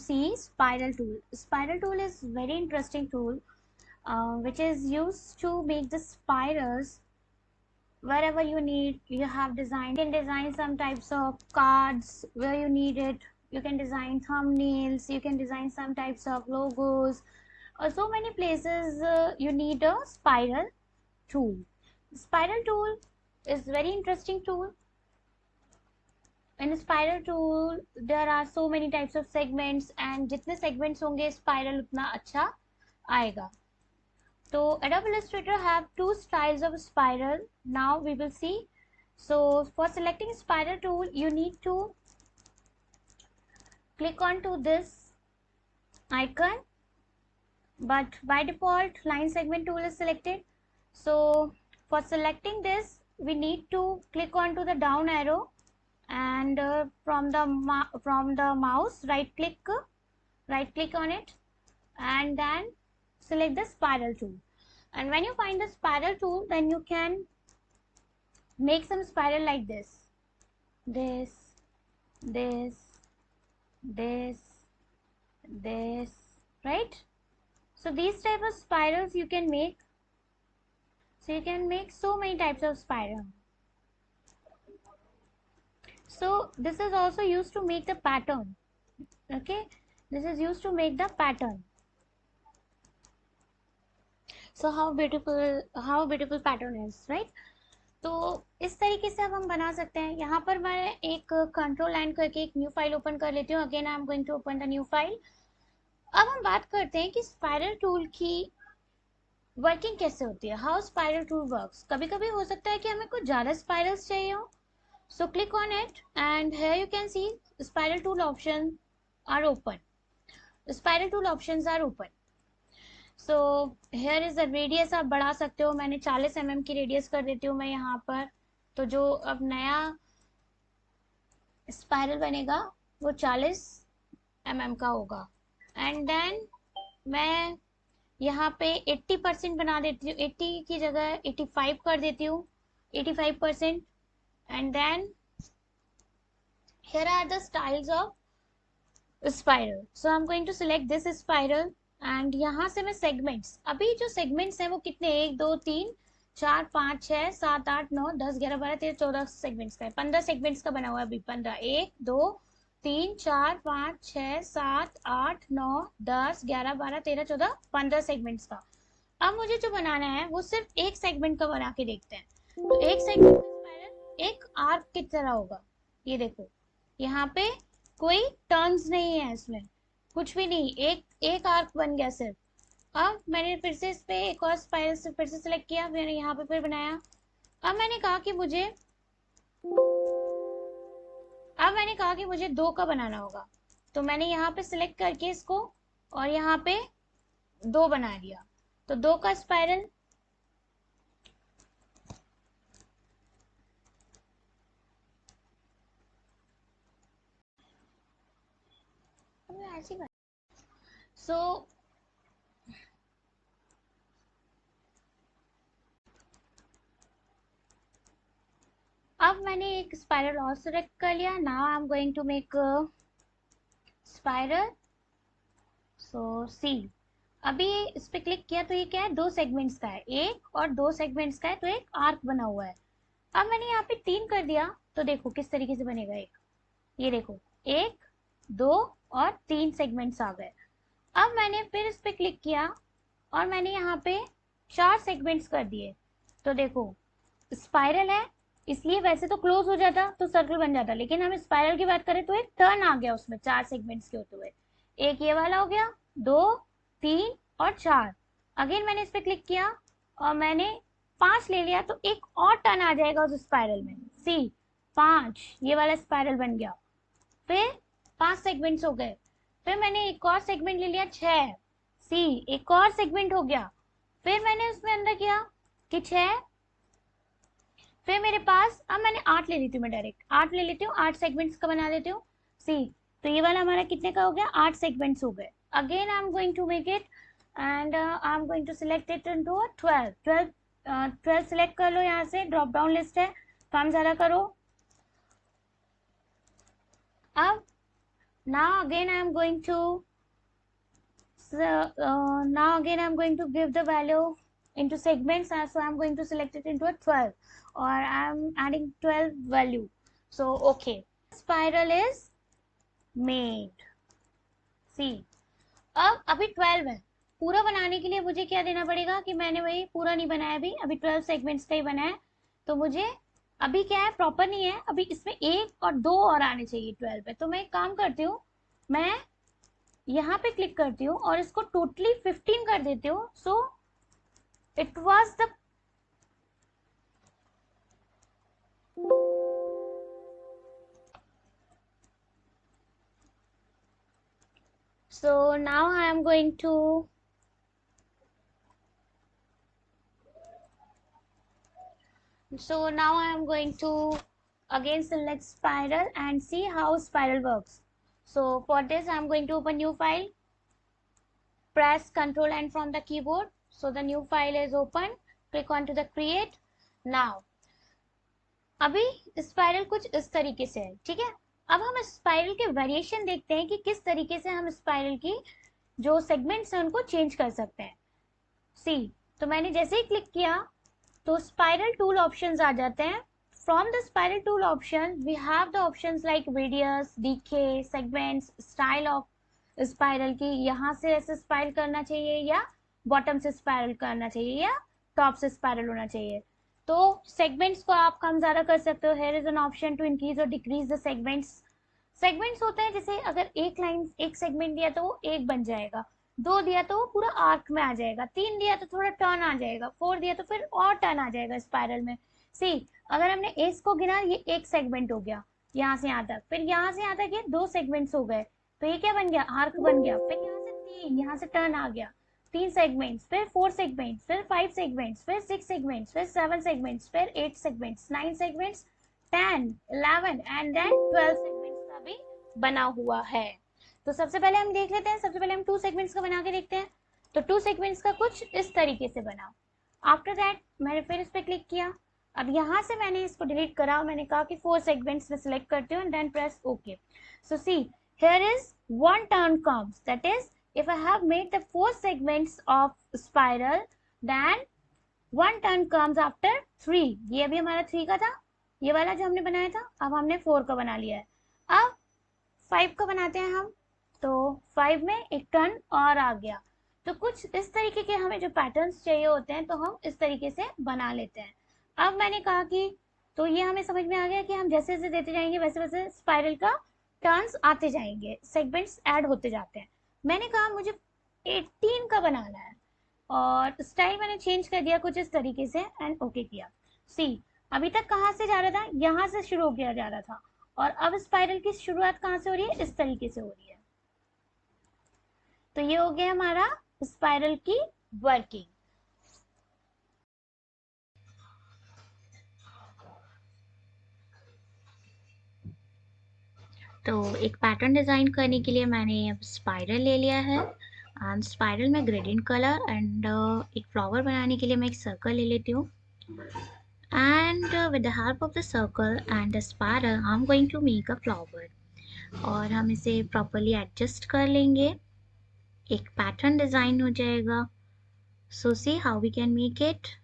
see spiral tool. Spiral tool is very interesting tool which is used to make the spirals wherever you need. You have design, you can design some types of cards where you need it. You can design thumbnails, you can design some types of logos, or so many places you need a spiral tool. Spiral tool is very interesting tool. In spiral tool there are so many types of segments, and जितने segments होंगे spiral उतना अच्छा आएगा. So Adobe Illustrator have two styles of spiral. Now we will see. So for selecting spiral tool, you need to click on to this icon, but by default line segment tool is selected. So for selecting this, we need to click on to the down arrow, and from the mouse right click on it, and then select the spiral tool. And when you find the spiral tool, then you can make some spiral like this, right? So these type of spirals you can make. So you can make so many types of spiral. So this is also used to make the pattern. Okay, this is used to make the pattern. So how beautiful pattern is, right? तो इस तरीके से अब हम बना सकते हैं. यहाँ पर मैं एक कंट्रोल लाइन करके एक न्यू फाइल ओपन कर लेती हूँ. Again I am going to open the new file. अब हम बात करते हैं कि स्पाइरल टूल की वर्किंग कैसे होती है, हाउ स्पाइरल टूल वर्क्स. कभी कभी हो सकता है कि हमें कुछ ज़्यादा स्पाइरल्स चाहिए हो. So click on it, and here you can see spiral tool options are open. The spiral tool options are open. So here is the radius. आप बढ़ा सकते हो. मैंने 40 mm की रेडियस कर देती हूँ मैं यहाँ पर. तो जो अब नया स्पाइरल बनेगा वो 40 mm का होगा. एंड देन मैं यहाँ पे 80% बना देती हूँ. 80 की जगह 85 कर देती हूँ. 85%. And then here are the styles of spiral. So I'm going to select this spiral, and यहाँ से मैं segments, अभी जो segments हैं वो कितने, 1 2 3 4 5 6 7 8 9 10 11 12 13 14 segments का है. 15 segments का बना हुआ है अभी. 15 1 2 3 4 5 6 7 8 9 10 11 12 13 14 15 segments का. अब मुझे जो बनाना है वो सिर्फ एक segment का बना के देखते हैं. तो एक segment का spiral एक आर्क की तरह होगा. ये देखो यहाँ पे कोई टर्न्स नहीं है, इसमें कुछ भी नहीं, एक आर्क बन गया सिर्फ. अब मैंने फिर से इस पे एक और स्पाइरल से फिर से सिलेक्ट किया, मैंने यहाँ पे फिर बनाया. अब मैंने कहा कि मुझे 2 का बनाना होगा. तो मैंने यहाँ पे सिलेक्ट करके इसको और यहाँ पे 2 बना दिया. तो 2 का स्पाइरल. So अब मैंने एक स्पाइरल और सिलेक्ट कर लिया. Now I am going to make spiral. So see, अभी इस पे क्लिक किया तो ये क्या है, 2 सेगमेंट्स का है. एक और 2 सेगमेंट्स का है, तो एक आर्क बना हुआ है. अब मैंने यहाँ पे 3 कर दिया तो देखो किस तरीके से बनेगा. एक, ये देखो 1 2 और 3 सेगमेंट्स आ गए. अब मैंने फिर इस पे क्लिक किया और मैंने यहाँ पे 4 सेगमेंट्स कर दिए. तो देखो स्पाइरल है, इसलिए वैसे तो क्लोज हो जाता तो सर्कल बन जाता, लेकिन हम स्पाइरल की बात करें तो एक टर्न आ गया उसमें 4 सेगमेंट्स के होते हुए. एक ये वाला हो गया, 2 3 और 4. अगेन मैंने इस पे क्लिक किया और मैंने 5 ले लिया, तो एक और टर्न आ जाएगा उस स्पाइरल में. सी 5, ये वाला स्पाइरल बन गया. फिर 5 सेगमेंट्स हो गए. फिर मैंने एक और सेगमेंट ले लिया 6. सी, एक और सेगमेंट हो गया. फिर मैंने उसमें अंदर किया कि 6. फिर मेरे पास, अब मैंने 8 ले लेती हूँ, मैं डायरेक्ट 8 ले लेती हूँ, 8 सेगमेंट्स का बना देती हूँ. सी, तो ये वाला हमारा कितने का हो गया, 8 सेगमेंट्स हो गए. Again I am going to make it, and I am going to select it into 12 select कर लो. यहाँ से ड्रॉप डाउन लिस्ट है, काम ज़्यादा करो. अब Now again I am going to give the value into segments, so I'm going to select it into a 12, or I'm adding 12 value. So okay, spiral is made. See, अब अभी 12 है, पूरा बनाने के लिए मुझे क्या देना पड़ेगा कि मैंने वही पूरा नहीं बनाया, अभी 12 सेगमेंट्स का ही बना है, तो मुझे अभी क्या है, प्रॉपर नहीं है, अभी इसमें एक और दो और आने चाहिए 12 पे। तो मैं एक काम करती हूँ, मैं यहाँ पे क्लिक करती हूँ और इसको टोटली 15 कर देती हूँ। So it was the so now I am going to again select spiral and see how spiral works. So for this I am going to open new file, press Ctrl N from the keyboard, so the new file is open, click on to the create. Now अभी spiral कुछ इस तरीके से है, ठीक है। अब हम स्पाइरल के वेरिएशन देखते हैं कि किस तरीके से हम स्पाइरल की जो सेगमेंट्स हैं उनको चेंज कर सकते हैं। सी, तो मैंने जैसे ही क्लिक किया तो स्पाइरल टूल ऑप्शंस आ जाते हैं। From the spiral tool option we have the options like radius, decay, segments, style of spiral की, यहाँ से ऐसे स्पाइरल करना चाहिए या बॉटम से स्पाइरल करना चाहिए या टॉप से स्पाइरल होना चाहिए। तो सेगमेंट्स को आप कम ज्यादा कर सकते हो। Here is an option to increase और डिक्रीज द सेगमेंट्स। सेगमेंट्स होते हैं जैसे अगर एक लाइन एक सेगमेंट दिया तो वो एक बन जाएगा, दो दिया तो वो पूरा आर्क में आ जाएगा, तीन दिया तो थोड़ा टर्न आ जाएगा, फोर दिया तो फिर और टर्न आ जाएगा स्पाइरल में। सी, अगर हमने एस को गिना, ये एक सेगमेंट हो गया यहाँ से यहाँ तक, फिर यहाँ से यहाँ तक ये दो सेगमेंट्स हो गए, तो ये क्या बन गया, आर्क बन गया। फिर यहाँ से तीन, यहाँ से टर्न आ गया, तीन सेगमेंट्स, फिर फोर सेगमेंट्स, फिर फाइव सेगमेंट्स, फिर सिक्स सेगमेंट्स, फिर सेवन सेगमेंट्स, फिर eight segments, nine segments, 10, 11 and then 12 segments का भी बना हुआ है। तो सबसे पहले हम देख लेते हैं, सबसे पहले हम टू सेगमेंट्स का बना के देखते हैं। तो टू सेगमेंट्स का कुछ इस तरीके से बना। आफ्टर दैट मैंने फिर इस पर क्लिक किया, अब यहाँ से मैंने इसको डिलीट करा, मैंने कहा कि फोर सेगमेंट्स में सिलेक्ट करती हूँ and then press okay. So see, here is one turn comes, that is if I have made the four segments of spiral, then one turn comes after three। ये भी हमारा three का था, ये वाला जो हमने बनाया था, अब हमने फोर का बना लिया है। अब फाइव का बनाते हैं हम, तो फाइव में एक टर्न और आ गया। तो कुछ इस तरीके के हमें जो पैटर्न्स चाहिए होते हैं तो हम इस तरीके से बना लेते हैं। अब मैंने कहा कि तो ये हमें समझ में आ गया कि हम जैसे जैसे देते जाएंगे वैसे वैसे स्पाइरल का टर्न्स आते जाएंगे, सेगमेंट्स ऐड होते जाते हैं। मैंने कहा मुझे 18 का बनाना है और स्टाइल मैंने चेंज कर दिया कुछ इस तरीके से एंड ओके किया। सी, अभी तक कहाँ से जा रहा था, यहाँ से शुरू किया जा रहा था, और अब स्पाइरल की शुरुआत कहाँ से हो रही है, इस तरीके से हो रही है। तो ये हो गया हमारा स्पाइरल की वर्किंग। तो एक पैटर्न डिजाइन करने के लिए मैंने अब स्पाइरल ले लिया है एंड स्पाइरल में ग्रेडियंट कलर एंड एक फ्लावर बनाने के लिए मैं एक सर्कल ले लेती हूँ and with the help of the circle and the spiral I am going to make a flower. और हम इसे प्रॉपरली एडजस्ट कर लेंगे, एक पैटर्न डिजाइन हो जाएगा। So see how we can make it.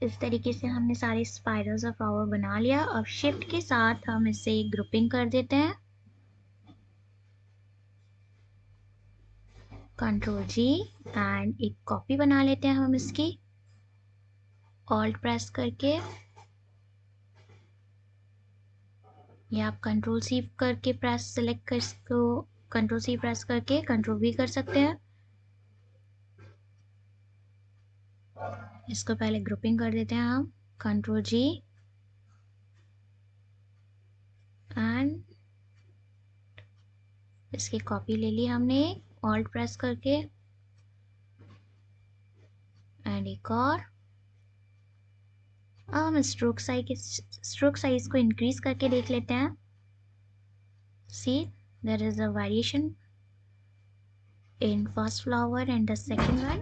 इस तरीके से हमने सारे स्पाइरल्स और फ्लावर बना लिया। अब शिफ्ट के साथ हम इसे ग्रुपिंग कर देते हैं, कंट्रोल जी, एंड एक कॉपी बना लेते हैं हम इसकी, ऑल्ट प्रेस करके, या आप कंट्रोल सी करके प्रेस सेलेक्ट कर इसको, कंट्रोल सी प्रेस करके कंट्रोल वी कर सकते हैं। इसको पहले ग्रुपिंग कर देते हैं हम, कंट्रोल जी, एंड इसकी कॉपी ले ली हमने, ऑल्ट प्रेस करके, एंड एक और। अब हम स्ट्रोक साइज को इंक्रीज करके देख लेते हैं। See, there is a variation in first flower and the second one.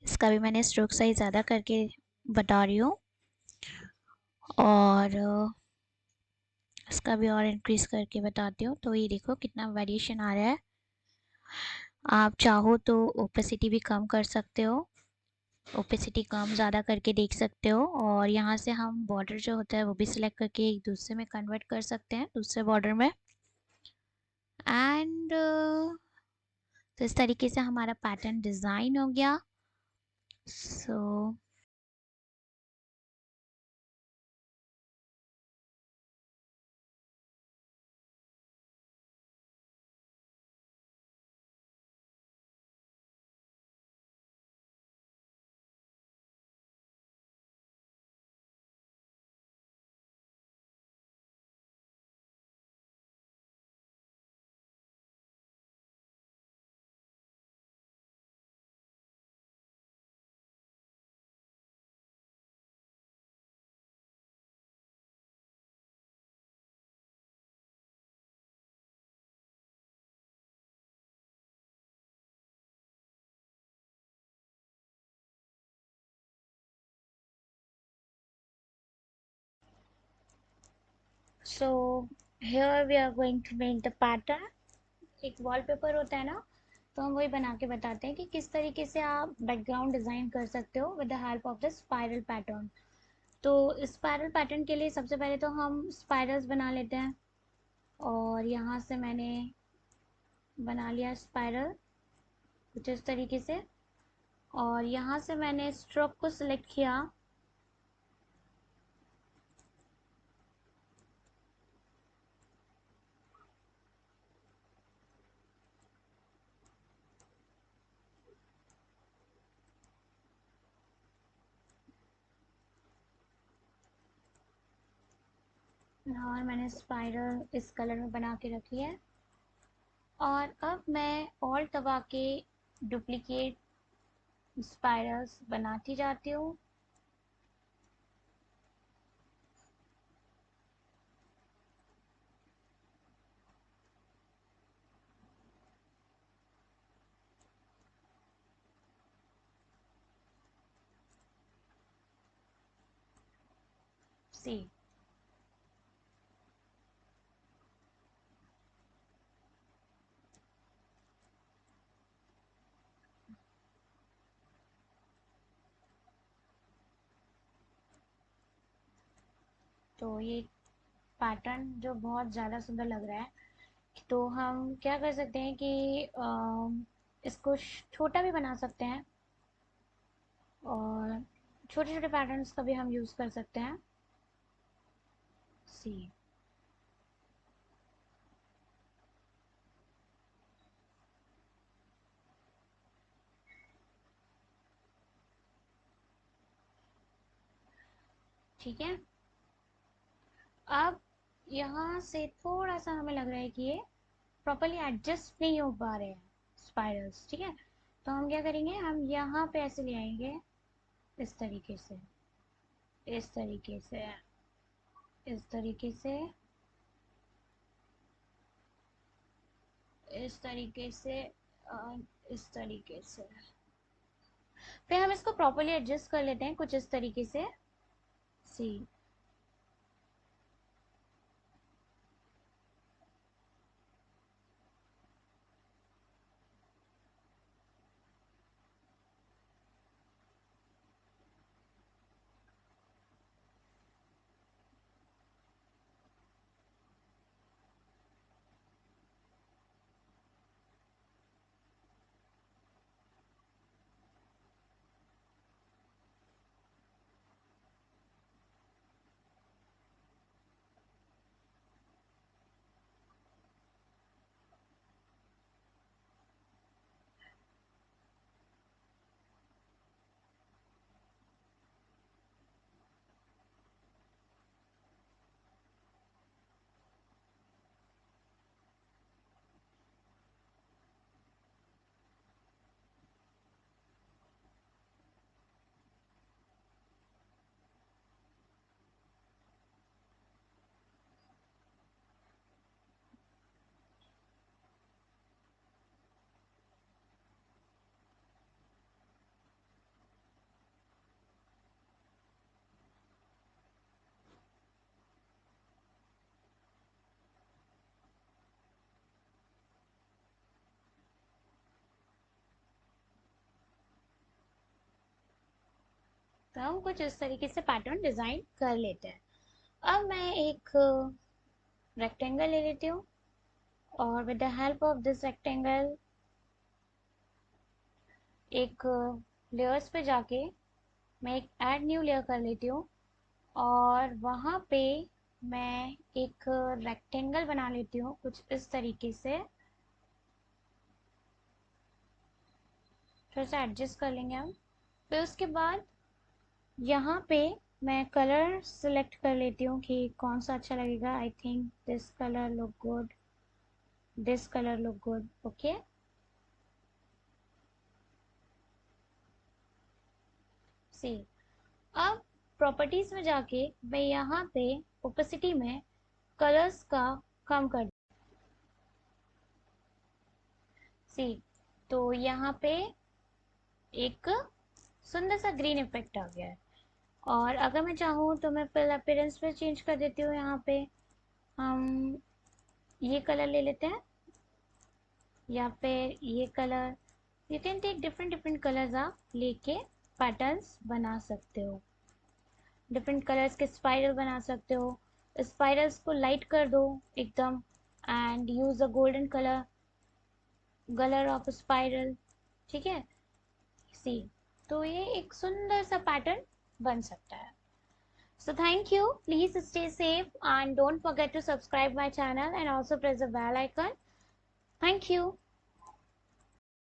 इसका भी मैंने स्ट्रोक साइज ज़्यादा करके बता रही हूँ, और इसका भी और इंक्रीज़ करके बताती हूँ। तो ये देखो कितना वेरिएशन आ रहा है। आप चाहो तो ओपेसिटी भी कम कर सकते हो, ओपेसिटी कम ज़्यादा करके देख सकते हो, और यहाँ से हम बॉर्डर जो होता है वो भी सिलेक्ट करके एक दूसरे में कन्वर्ट कर सकते हैं, दूसरे बॉर्डर में। एंड तो इस तरीके से हमारा पैटर्न डिज़ाइन हो गया। सो here we are going to make the pattern। एक वॉलपेपर होता है ना, तो हम वही बना के बताते हैं कि किस तरीके से आप बैकग्राउंड डिज़ाइन कर सकते हो with the help of the spiral pattern. तो स्पाइरल पैटर्न के लिए सबसे पहले तो हम स्पाइरल्स बना लेते हैं, और यहाँ से मैंने बना लिया स्पाइरल कुछ इस तरीके से, और यहाँ से मैंने स्ट्रोक को सिलेक्ट किया। और मैंने स्पाइरल इस कलर में बना के रखी है, और अब मैं ऑल दबा के डुप्लीकेट स्पाइरल्स बनाती जाती हूँ। सी तो ये पैटर्न जो बहुत ज़्यादा सुंदर लग रहा है, तो हम क्या कर सकते हैं कि इसको छोटा भी बना सकते हैं, और छोटे छोटे पैटर्न्स का भी हम यूज़ कर सकते हैं। सी ठीक है। अब यहाँ से थोड़ा सा हमें लग रहा है कि ये प्रॉपरली एडजस्ट नहीं हो पा रहे हैं स्पाइरल्स, ठीक है। तो हम क्या करेंगे, हम यहाँ पे ऐसे ले आएंगे, इस तरीके से, इस तरीके से, इस तरीके से, इस तरीके से, और इस तरीके से। फिर हम इसको प्रॉपरली एडजस्ट कर लेते हैं कुछ इस तरीके से। सी तो हम कुछ इस तरीके से पैटर्न डिजाइन कर लेते हैं। अब मैं एक रेक्टेंगल ले लेती हूँ और with the help of this rectangle एक लेयर्स पे जाके मैं एक ऐड न्यू लेयर कर लेती हूँ और वहाँ पे मैं एक रेक्टेंगल बना लेती हूँ कुछ इस तरीके से। थोड़ा सा एडजस्ट कर लेंगे हम। फिर उसके बाद यहाँ पे मैं कलर सेलेक्ट कर लेती हूँ कि कौन सा अच्छा लगेगा। I think this colour look good, this colour look good, okay. See, अब प्रॉपर्टीज में जाके मैं यहाँ पे ओपेसिटी में कलर्स का कम कर सी, तो यहाँ पे एक सुंदर सा ग्रीन इफेक्ट आ गया है। और अगर मैं चाहूँ तो मैं फिल अपीयरेंस पे चेंज कर देती हूँ। यहाँ पे हम ये कलर ले लेते हैं या फिर ये colour. You can take different different colours, आप लेके पैटर्न्स बना सकते हो। डिफरेंट कलर्स के स्पाइरल बना सकते हो। स्पाइरल्स को लाइट कर दो एकदम and use a golden colour of spiral, ठीक है। सी, तो ये एक सुंदर सा पैटर्न बन सकता है। So thank you. Please stay safe and don't forget to subscribe my channel and also press the bell icon. Thank you.